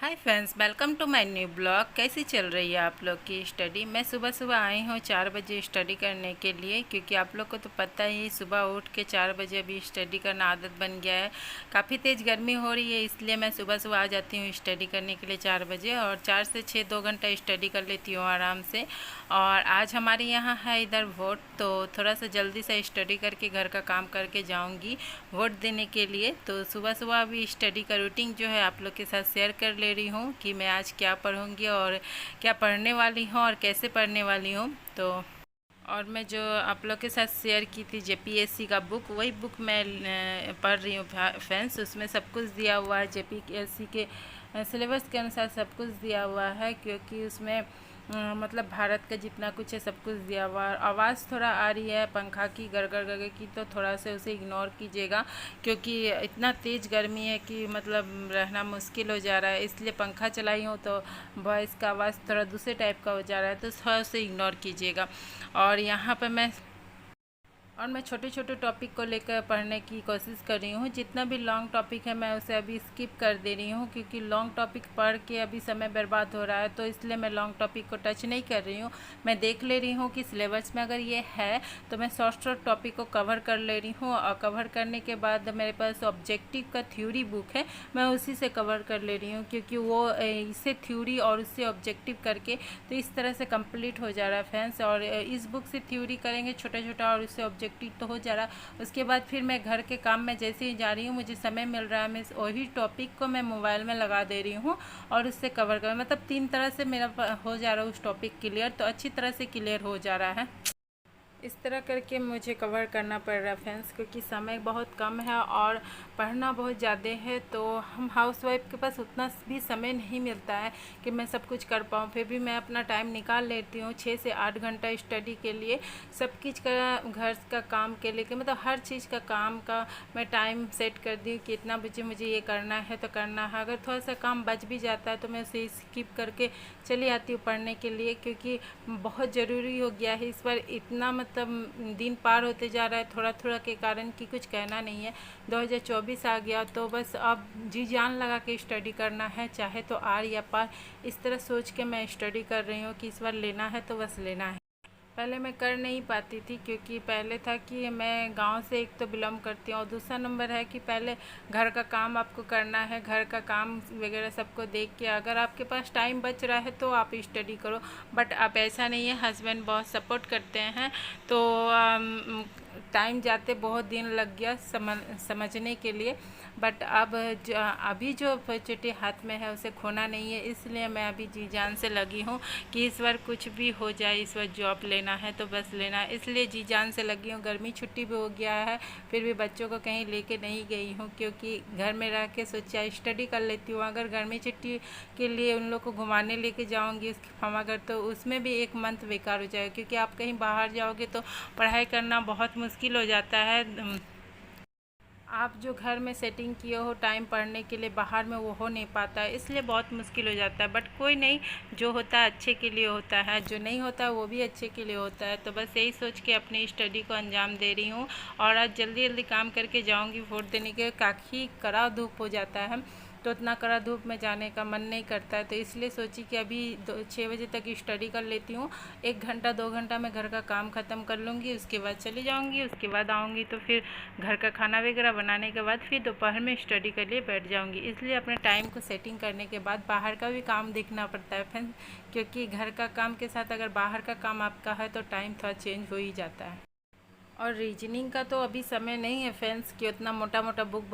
Hi friends, welcome to my new blog. कैसी चल रही है आप लोग की स्टडी। मैं सुबह सुबह आई हूँ 4 बजे स्टडी करने के लिए, क्योंकि आप लोग को तो पता ही सुबह उठ के 4 बजे अभी स्टडी करना आदत बन गया है। काफ़ी तेज़ गर्मी हो रही है, इसलिए मैं सुबह सुबह आ जाती हूँ स्टडी करने के लिए 4 बजे, और 4 से 6 2 घंटा स्टडी कर लेती हूँ आराम से। और आज हमारे यहाँ है इधर वोट, तो थोड़ा सा जल्दी से स्टडी करके घर का काम करके जाऊँगी वोट देने के लिए। तो सुबह सुबह अभी स्टडी का रूटीन जो है आप लोग के साथ शेयर कर ले रही हूँ कि मैं आज क्या पढ़ूँगी और क्या पढ़ने वाली हूँ और कैसे पढ़ने वाली हूँ। तो और मैं जो आप लोग के साथ शेयर की थी जेपीएससी का बुक, वही बुक मैं पढ़ रही हूँ फ्रेंड्स। उसमें सब कुछ दिया हुआ है, जेपीएससी के सिलेबस के अनुसार सब कुछ दिया हुआ है, क्योंकि उसमें मतलब भारत का जितना कुछ है सब कुछ दिया हुआ है। आवाज़ थोड़ा आ रही है पंखा की गड़गड़ गड़गड़ की, तो थोड़ा सा उसे इग्नोर कीजिएगा, क्योंकि इतना तेज़ गर्मी है कि मतलब रहना मुश्किल हो जा रहा है, इसलिए पंखा चलाई हूँ तो वॉइस का आवाज़ थोड़ा दूसरे टाइप का हो जा रहा है, तो थोड़ा उसे इग्नोर कीजिएगा। और यहाँ पर मैं छोटे छोटे टॉपिक को लेकर पढ़ने की कोशिश कर रही हूँ। जितना भी लॉन्ग टॉपिक है मैं उसे अभी स्किप कर दे रही हूँ, क्योंकि लॉन्ग टॉपिक पढ़ के अभी समय बर्बाद हो रहा है, तो इसलिए मैं लॉन्ग टॉपिक को टच नहीं कर रही हूँ। मैं देख ले रही हूँ कि सिलेबस में अगर ये है तो मैं शॉर्ट शॉर्ट टॉपिक को कवर कर ले रही हूँ, और कवर करने के बाद मेरे पास ऑब्जेक्टिव का थ्योरी बुक है, मैं उसी से कवर कर ले रही हूँ, क्योंकि वो इससे थ्योरी और उससे ऑब्जेक्टिव करके तो इस तरह से कंप्लीट हो जा रहा है फ्रेंड्स। और इस बुक से थ्योरी करेंगे छोटा छोटा और उससे ऑब्जेक्टिव तो हो जा रहा है। उसके बाद फिर मैं घर के काम में जैसे ही जा रही हूँ, मुझे समय मिल रहा है, मैं वही टॉपिक को मैं मोबाइल में लगा दे रही हूँ और उससे कवर कर, मतलब 3 तरह से मेरा हो जा रहा है उस टॉपिक क्लियर, तो अच्छी तरह से क्लियर हो जा रहा है। इस तरह करके मुझे कवर करना पड़ रहा है फ्रेंड्स, क्योंकि समय बहुत कम है और पढ़ना बहुत ज़्यादा है, तो हम हाउसवाइफ के पास उतना भी समय नहीं मिलता है कि मैं सब कुछ कर पाऊँ। फिर भी मैं अपना टाइम निकाल लेती हूँ 6 से 8 घंटा स्टडी के लिए, सब चीज़ का घर का काम के लिए, मतलब हर चीज़ का काम का मैं टाइम सेट कर दी कि इतना बजे मुझे ये करना है तो करना है। अगर थोड़ा सा काम बच भी जाता है तो मैं उसे स्किप करके चली आती हूँ पढ़ने के लिए, क्योंकि बहुत ज़रूरी हो गया है इस बार। इतना मतलब दिन पार होते जा रहा है थोड़ा थोड़ा के कारण कि कुछ कहना नहीं है। 2024 आ गया, तो बस अब जी जान लगा के स्टडी करना है, चाहे तो आर या पार, इस तरह सोच के मैं स्टडी कर रही हूँ कि इस बार लेना है तो बस लेना है। पहले मैं कर नहीं पाती थी, क्योंकि पहले था कि मैं गांव से एक तो बिलोंग करती हूँ, और दूसरा नंबर है कि पहले घर का काम आपको करना है, घर का काम वगैरह सबको देख के अगर आपके पास टाइम बच रहा है तो आप स्टडी करो। बट अब ऐसा नहीं है, हस्बैंड बहुत सपोर्ट करते हैं, तो टाइम जाते बहुत दिन लग गया समझने के लिए। बट अब अभी जो अपॉर्चुनिटी हाथ में है उसे खोना नहीं है, इसलिए मैं अभी जी जान से लगी हूँ कि इस बार कुछ भी हो जाए, इस बार जॉब लेना है तो बस लेना है, इसलिए जी जान से लगी हूँ। गर्मी छुट्टी भी हो गया है, फिर भी बच्चों को कहीं लेके नहीं गई हूँ, क्योंकि घर में रह के सोचा स्टडी कर लेती हूँ। अगर गर्मी छुट्टी के लिए उन लोग को घुमाने लेके जाऊँगी उसके मामाघर, तो उसमें भी एक मंथ बेकार हो जाएगा, क्योंकि आप कहीं बाहर जाओगे तो पढ़ाई करना बहुत मुश्किल हो जाता है। आप जो घर में सेटिंग किए हो टाइम पढ़ने के लिए, बाहर में वो हो नहीं पाता है, इसलिए बहुत मुश्किल हो जाता है। बट कोई नहीं, जो होता है अच्छे के लिए होता है, जो नहीं होता है वो भी अच्छे के लिए होता है। तो बस यही सोच के अपनी स्टडी को अंजाम दे रही हूँ, और आज जल्दी जल्दी काम करके जाऊँगी वोट देने के। काफ़ी कड़ा धूप हो जाता है, तो उतना कड़ा धूप में जाने का मन नहीं करता है, तो इसलिए सोची कि अभी 6 बजे तक स्टडी कर लेती हूँ। 1 घंटा 2 घंटा में घर का काम ख़त्म कर लूँगी, उसके बाद चली जाऊँगी, उसके बाद आऊँगी तो फिर घर का खाना वगैरह बनाने के बाद फिर दोपहर में स्टडी के लिए बैठ जाऊँगी। इसलिए अपने टाइम को सेटिंग करने के बाद बाहर का भी काम देखना पड़ता है फ्रेंड्स, क्योंकि घर का काम के साथ अगर बाहर का काम आपका है तो टाइम थोड़ा चेंज हो ही जाता है। और रीजनिंग का तो अभी समय नहीं है फ्रेंड्स कि उतना मोटा मोटा बुक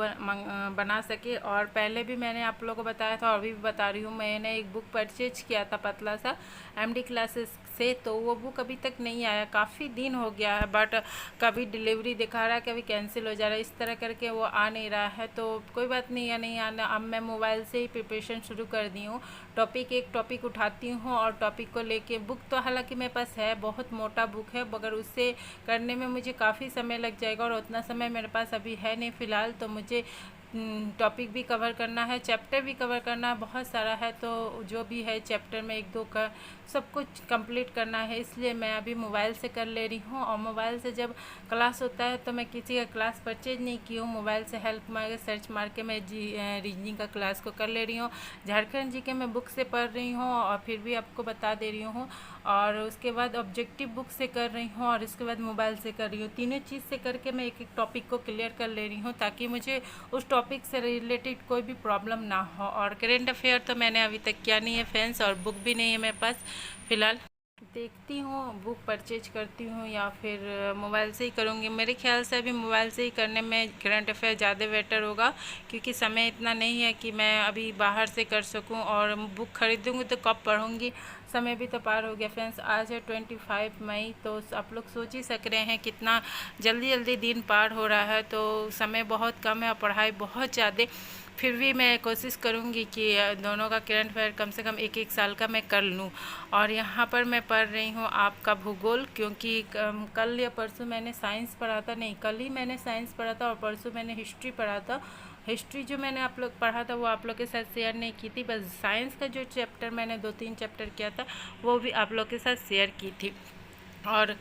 बना सके। और पहले भी मैंने आप लोगों को बताया था और अभी भी बता रही हूँ, मैंने एक बुक परचेज किया था पतला सा एमडी क्लासेस से, तो वो बुक अभी तक नहीं आया, काफ़ी दिन हो गया है। बट कभी डिलीवरी दिखा रहा है, कभी कैंसिल हो जा रहा है, इस तरह करके वो आ नहीं रहा है। तो कोई बात नहीं है, नहीं आना, अब मैं मोबाइल से ही प्रिपरेशन शुरू कर दी हूँ। एक टॉपिक उठाती हूँ और टॉपिक को लेके, बुक तो हालांकि मेरे पास है, बहुत मोटा बुक है, मगर उससे करने में मुझे काफ़ी समय लग जाएगा और उतना समय मेरे पास अभी है नहीं फ़िलहाल, तो मुझे टॉपिक भी कवर करना है, चैप्टर भी कवर करना है, बहुत सारा है। तो जो भी है चैप्टर में 1-2 का सब कुछ कंप्लीट करना है, इसलिए मैं अभी मोबाइल से कर ले रही हूँ। और मोबाइल से जब क्लास होता है तो मैं किसी का क्लास परचेज नहीं की हूँ, मोबाइल से हेल्प मांगे सर्च मार के मैं रीजनिंग का क्लास को कर ले रही हूँ। झारखंड जी के मैं बुक से पढ़ रही हूँ और फिर भी आपको बता दे रही हूँ, और उसके बाद ऑब्जेक्टिव बुक से कर रही हूँ, और इसके बाद मोबाइल से कर रही हूँ। तीनों चीज़ से करके मैं एक एक टॉपिक को क्लियर कर ले रही हूँ, ताकि मुझे उस टॉपिक से रिलेटेड कोई भी प्रॉब्लम ना हो। और करेंट अफेयर तो मैंने अभी तक किया नहीं है फ्रेंड्स, और बुक भी नहीं है मेरे पास फ़िलहाल। देखती हूँ बुक परचेज करती हूँ या फिर मोबाइल से ही करूँगी। मेरे ख्याल से अभी मोबाइल से ही करने में करंट अफेयर ज़्यादा बेटर होगा, क्योंकि समय इतना नहीं है कि मैं अभी बाहर से कर सकूँ, और बुक खरीदूँगी तो कब पढ़ूँगी, समय भी तो पार हो गया फ्रेंड्स। आज है 25 मई, तो आप लोग सोच ही सक रहे हैं कितना जल्दी जल्दी दिन पार हो रहा है। तो समय बहुत कम है और पढ़ाई बहुत ज़्यादा। फिर भी मैं कोशिश करूँगी कि दोनों का करंट अफेयर कम से कम 1-1 साल का मैं कर लूँ। और यहाँ पर मैं पढ़ रही हूँ आपका भूगोल, क्योंकि कल या परसों मैंने साइंस पढ़ा था, नहीं कल ही मैंने साइंस पढ़ा था और परसों मैंने हिस्ट्री पढ़ा था। हिस्ट्री जो मैंने आप लोग पढ़ा था वो आप लोग के साथ शेयर नहीं की थी, बस साइंस का जो चैप्टर मैंने 2-3 चैप्टर किया था वो भी आप लोग के साथ शेयर की थी। और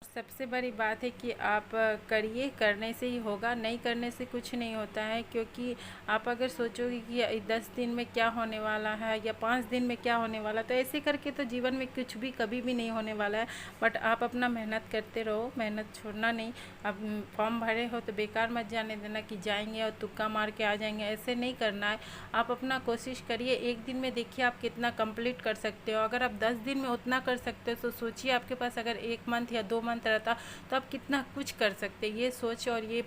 सबसे बड़ी बात है कि आप करिए, करने से ही होगा, नहीं करने से कुछ नहीं होता है। क्योंकि आप अगर सोचोगे कि 10 दिन में क्या होने वाला है या 5 दिन में क्या होने वाला है, तो ऐसे करके तो जीवन में कुछ भी कभी भी नहीं होने वाला है। बट आप अपना मेहनत करते रहो, मेहनत छोड़ना नहीं। अब फॉर्म भरे हो तो बेकार मत जाने देना कि जाएंगे और तुक्का मार के आ जाएंगे, ऐसे नहीं करना है। आप अपना कोशिश करिए, एक दिन में देखिए आप कितना कंप्लीट कर सकते हो। अगर आप 10 दिन में उतना कर सकते हो तो सोचिए आपके पास अगर 1 मंथ या 2 मंथ रहता तो आप कितना कुछ कर सकते। ये सोच और ये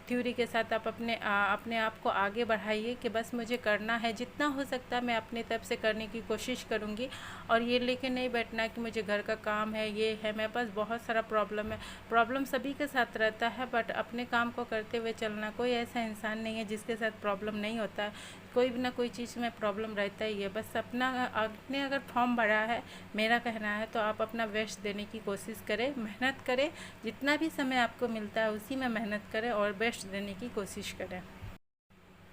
थ्योरी के साथ आप अपने आप को आगे बढ़ाइए कि बस मुझे करना है, जितना हो सकता है मैं अपने तरफ से करने की कोशिश करूँगी। और ये लेके नहीं बैठना कि मुझे घर का काम है, ये है, मेरे पास बहुत सारा प्रॉब्लम है। प्रॉब्लम सभी के साथ रहता है, बट अपने काम को करते हुए चलना। कोई ऐसा इंसान नहीं है जिसके साथ प्रॉब्लम नहीं होता है, कोई भी ना कोई चीज़ में प्रॉब्लम रहता ही है। बस आपने अगर फॉर्म भरा है, मेरा कहना है, तो आप अपना बेस्ट देने की कोशिश करें, मेहनत करें, जितना भी समय आपको मिलता है उसी में मेहनत करें और बेस्ट देने की कोशिश करें।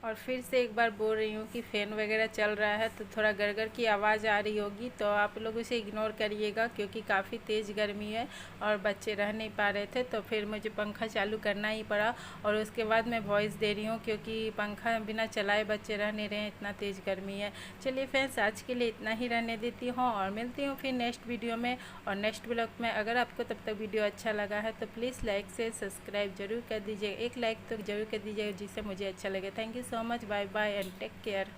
और फिर से एक बार बोल रही हूँ कि फ़ैन वगैरह चल रहा है तो थोड़ा गड़गड़ की आवाज़ आ रही होगी, तो आप लोग उसे इग्नोर करिएगा, क्योंकि काफ़ी तेज़ गर्मी है और बच्चे रह नहीं पा रहे थे, तो फिर मुझे पंखा चालू करना ही पड़ा। और उसके बाद मैं वॉइस दे रही हूँ, क्योंकि पंखा बिना चलाए बच्चे रह नहीं रहे हैं, इतना तेज़ गर्मी है। चलिए फ्रेंड्स, आज के लिए इतना ही रहने देती हूँ और मिलती हूँ फिर नेक्स्ट वीडियो में और नेक्स्ट ब्लॉग में। अगर आपको तब तक वीडियो अच्छा लगा है तो प्लीज़ लाइक से सब्सक्राइब जरूर कर दीजिए, एक लाइक तो जरूर कर दीजिएगा, जिससे मुझे अच्छा लगे। Thank you so much. Bye bye and take care.